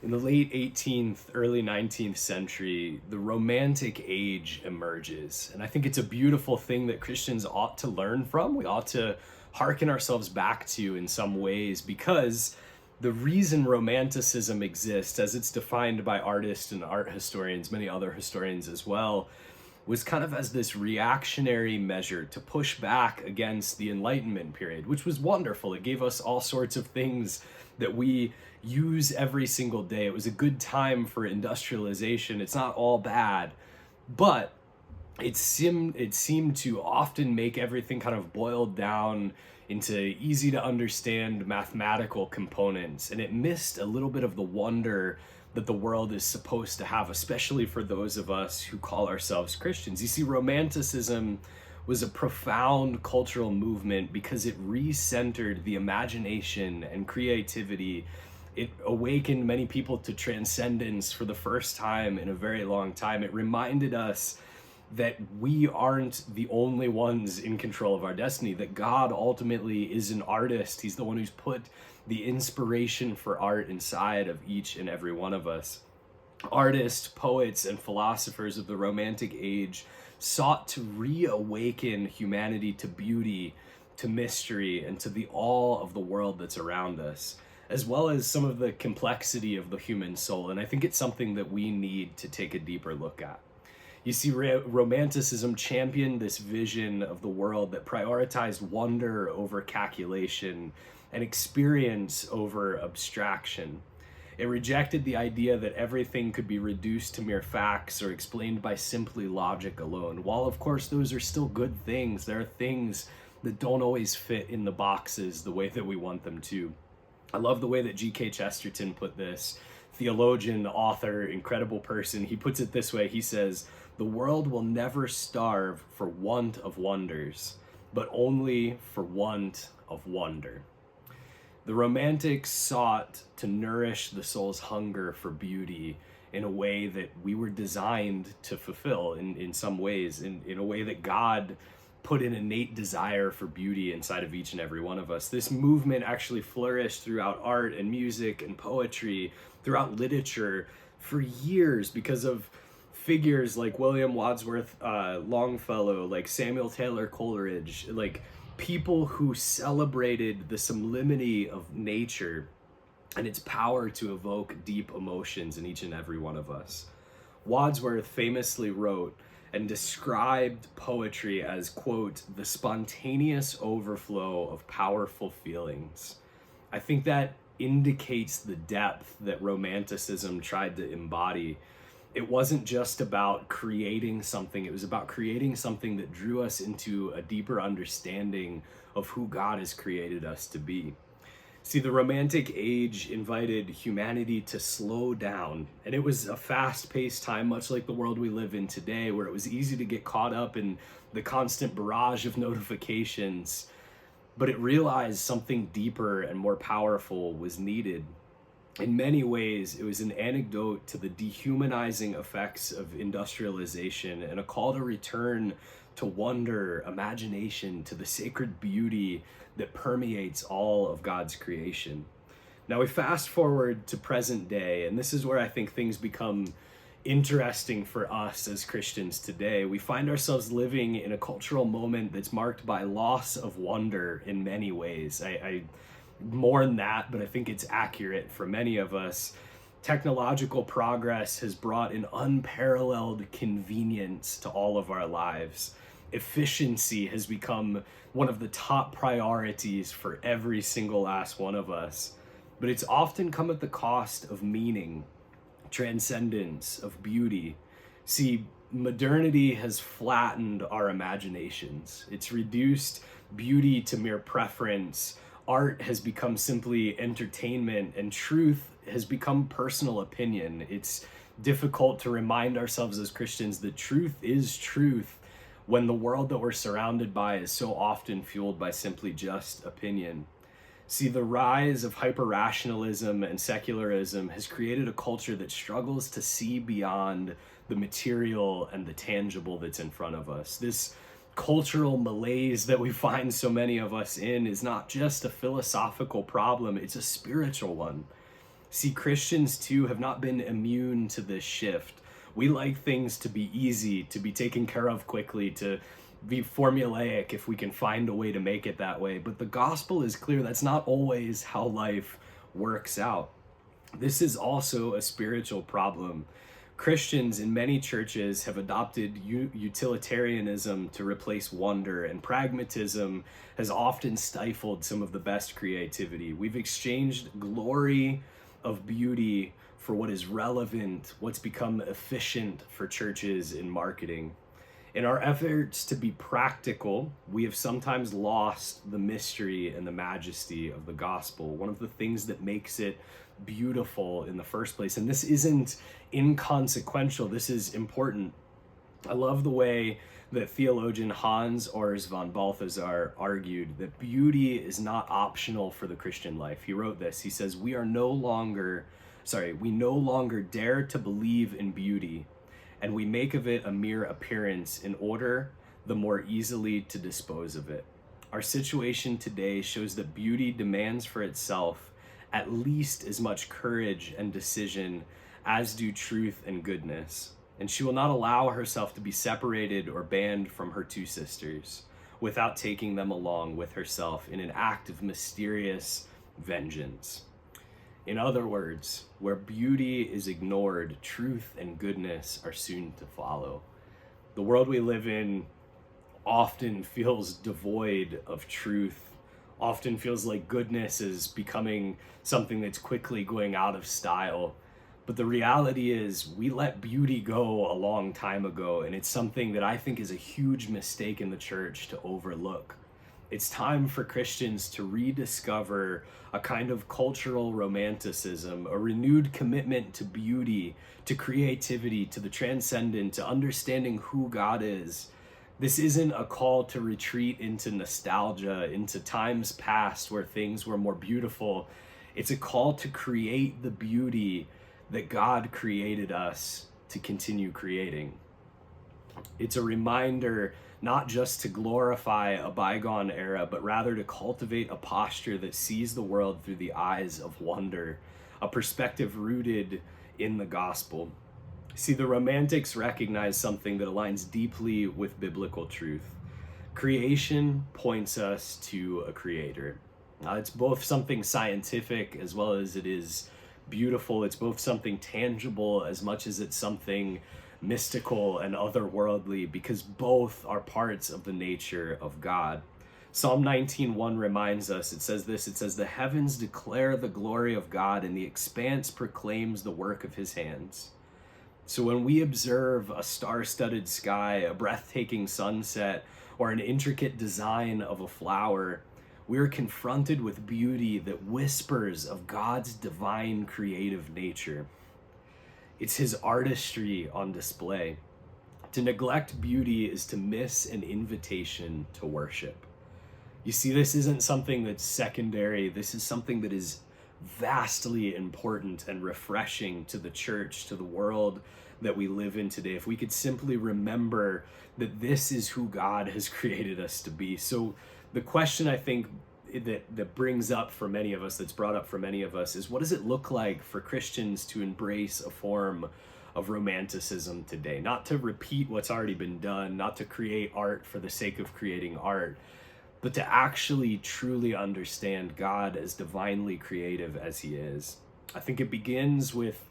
In the late 18th, early 19th century, the Romantic Age emerges. And I think it's a beautiful thing that Christians ought to learn from. We ought to hearken ourselves back to in some ways, because the reason Romanticism exists, as it's defined by artists and art historians, many other historians as well, was kind of as this reactionary measure to push back against the Enlightenment period, which was wonderful. It gave us all sorts of things that we use every single day. It was a good time for industrialization. It's not all bad, but it seemed to often make everything kind of boiled down into easy to understand mathematical components, and it missed a little bit of the wonder that the world is supposed to have, especially for those of us who call ourselves Christians. You see, Romanticism was a profound cultural movement because it recentered the imagination and creativity. It awakened many people to transcendence for the first time in a very long time. It reminded us that we aren't the only ones in control of our destiny, that God ultimately is an artist. He's the one who's put the inspiration for art inside of each and every one of us. Artists, poets, and philosophers of the Romantic Age sought to reawaken humanity to beauty, to mystery, and to the awe of the world that's around us, as well as some of the complexity of the human soul. And I think it's something that we need to take a deeper look at. You see, Romanticism championed this vision of the world that prioritized wonder over calculation and experience over abstraction. It rejected the idea that everything could be reduced to mere facts or explained by simply logic alone. While, of course, those are still good things, there are things that don't always fit in the boxes the way that we want them to. I love the way that G.K. Chesterton put this. Theologian, author, incredible person. He puts it this way. He says, "The world will never starve for want of wonders, but only for want of wonder." The Romantics sought to nourish the soul's hunger for beauty in a way that we were designed to fulfill in some ways, in a way that God put an innate desire for beauty inside of each and every one of us. This movement actually flourished throughout art and music and poetry, throughout literature for years because of figures like William Wordsworth Longfellow, like Samuel Taylor Coleridge, like people who celebrated the sublimity of nature and its power to evoke deep emotions in each and every one of us. Wordsworth famously wrote and described poetry as, quote, "the spontaneous overflow of powerful feelings." I think that indicates the depth that Romanticism tried to embody. It wasn't just about creating something, it was about creating something that drew us into a deeper understanding of who God has created us to be. See, the Romantic Age invited humanity to slow down, and it was a fast-paced time, much like the world we live in today, where it was easy to get caught up in the constant barrage of notifications, but it realized something deeper and more powerful was needed. In many ways, it was an anecdote to the dehumanizing effects of industrialization and a call to return to wonder, imagination, to the sacred beauty that permeates all of God's creation. Now we fast forward to present day, and this is where I think things become interesting for us as Christians today. We find ourselves living in a cultural moment that's marked by loss of wonder in many ways. I mourn that, but I think it's accurate for many of us. Technological progress has brought an unparalleled convenience to all of our lives. Efficiency has become one of the top priorities for every single last one of us, but it's often come at the cost of meaning, transcendence, of beauty. See, modernity has flattened our imaginations. It's reduced beauty to mere preference. Art has become simply entertainment, and truth has become personal opinion. It's difficult to remind ourselves as Christians that truth is truth when the world that we're surrounded by is so often fueled by simply just opinion. See, the rise of hyper-rationalism and secularism has created a culture that struggles to see beyond the material and the tangible that's in front of us. This cultural malaise that we find so many of us in is not just a philosophical problem, it's a spiritual one. See, Christians too have not been immune to this shift. We like things to be easy, to be taken care of quickly, to be formulaic if we can find a way to make it that way. But the gospel is clear that's not always how life works out. This is also a spiritual problem. Christians in many churches have adopted utilitarianism to replace wonder, and pragmatism has often stifled some of the best creativity. We've exchanged glory of beauty for what is relevant, what's become efficient for churches in marketing. In our efforts to be practical, we have sometimes lost the mystery and the majesty of the gospel, one of the things that makes it beautiful in the first place. And this isn't inconsequential, this is important. I love the way that theologian Hans Urs von Balthasar argued that beauty is not optional for the Christian life. He wrote this, he says, we no longer dare to believe in beauty, and we make of it a mere appearance in order the more easily to dispose of it. Our situation today shows that beauty demands for itself at least as much courage and decision as do truth and goodness, and she will not allow herself to be separated or banned from her two sisters without taking them along with herself in an act of mysterious vengeance. In other words, where beauty is ignored, truth and goodness are soon to follow. The world we live in often feels devoid of truth, often feels like goodness is becoming something that's quickly going out of style. But the reality is we let beauty go a long time ago, and it's something that I think is a huge mistake in the church to overlook. It's time for Christians to rediscover a kind of cultural romanticism, a renewed commitment to beauty, to creativity, to the transcendent, to understanding who God is. This isn't a call to retreat into nostalgia, into times past where things were more beautiful. It's a call to create the beauty that God created us to continue creating. It's a reminder not just to glorify a bygone era, but rather to cultivate a posture that sees the world through the eyes of wonder, a perspective rooted in the gospel. See, the Romantics recognize something that aligns deeply with biblical truth. Creation points us to a creator. It's both something scientific as well as it is beautiful. It's both something tangible as much as it's something mystical and otherworldly, because both are parts of the nature of God. Psalm 19:1 reminds us, it says, the heavens declare the glory of God, and the expanse proclaims the work of his hands. So when we observe a star-studded sky, a breathtaking sunset, or an intricate design of a flower, we are confronted with beauty that whispers of God's divine creative nature. It's his artistry on display. To neglect beauty is to miss an invitation to worship. You see, this isn't something that's secondary. This is something that is vastly important and refreshing to the church, to the world that we live in today. If we could simply remember that this is who God has created us to be. So the question I think that brings up for many of us, that's brought up for many of us, is what does it look like for Christians to embrace a form of romanticism today? Not to repeat what's already been done, not to create art for the sake of creating art, but to actually truly understand God as divinely creative as he is. I think it begins with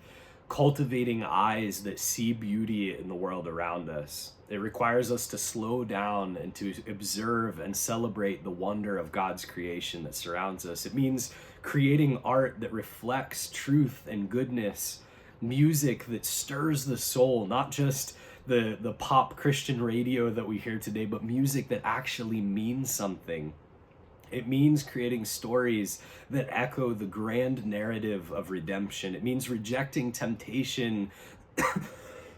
cultivating eyes that see beauty in the world around us. It requires us to slow down and to observe and celebrate the wonder of God's creation that surrounds us. It means creating art that reflects truth and goodness, music that stirs the soul, not just the pop Christian radio that we hear today, but music that actually means something. It means creating stories that echo the grand narrative of redemption. It means rejecting temptation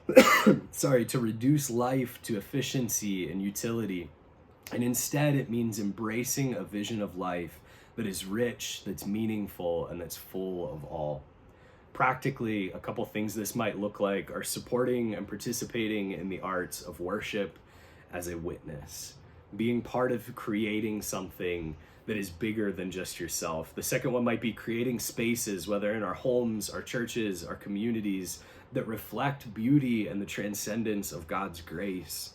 to reduce life to efficiency and utility. And instead, it means embracing a vision of life that is rich, that's meaningful, and that's full of all. Practically, a couple things this might look like are supporting and participating in the arts of worship as a witness, being part of creating something that is bigger than just yourself. The second one might be creating spaces, whether in our homes, our churches, our communities, that reflect beauty and the transcendence of God's grace.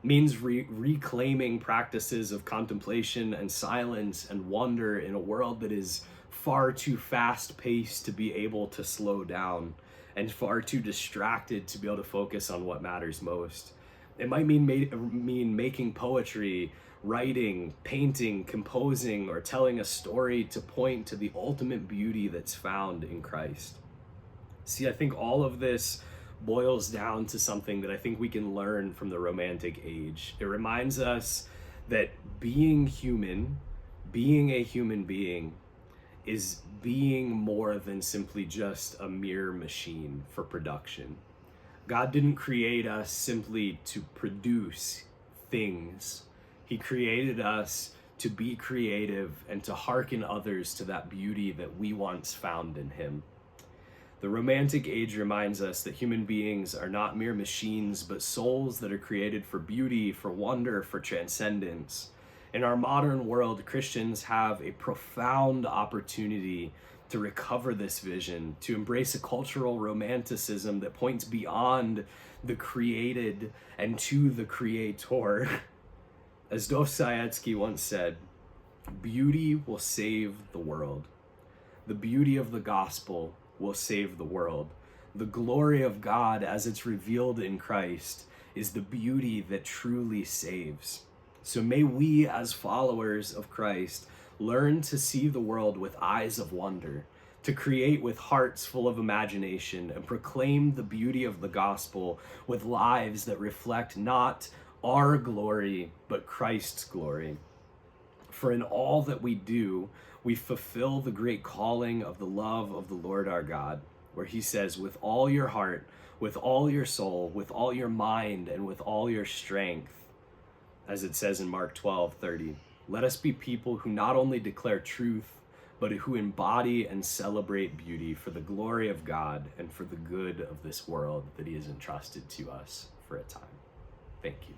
It means reclaiming practices of contemplation and silence and wonder in a world that is far too fast-paced to be able to slow down, and far too distracted to be able to focus on what matters most. It might mean making poetry, writing, painting, composing, or telling a story to point to the ultimate beauty that's found in Christ. See, I think all of this boils down to something that I think we can learn from the Romantic age. It reminds us that being human, being a human being, is being more than simply just a mere machine for production. God didn't create us simply to produce things. He created us to be creative and to hearken others to that beauty that we once found in him. The Romantic age reminds us that human beings are not mere machines, but souls that are created for beauty, for wonder, for transcendence. In our modern world, Christians have a profound opportunity to recover this vision, to embrace a cultural romanticism that points beyond the created and to the creator. As Dostoevsky once said, beauty will save the world. The beauty of the gospel will save the world. The glory of God as it's revealed in Christ is the beauty that truly saves. So may we, as followers of Christ, learn to see the world with eyes of wonder, to create with hearts full of imagination, and proclaim the beauty of the gospel with lives that reflect not our glory, but Christ's glory. For in all that we do, we fulfill the great calling of the love of the Lord our God, where he says, with all your heart, with all your soul, with all your mind, and with all your strength, as it says in Mark 12:30, let us be people who not only declare truth, but who embody and celebrate beauty for the glory of God and for the good of this world that he has entrusted to us for a time. Thank you.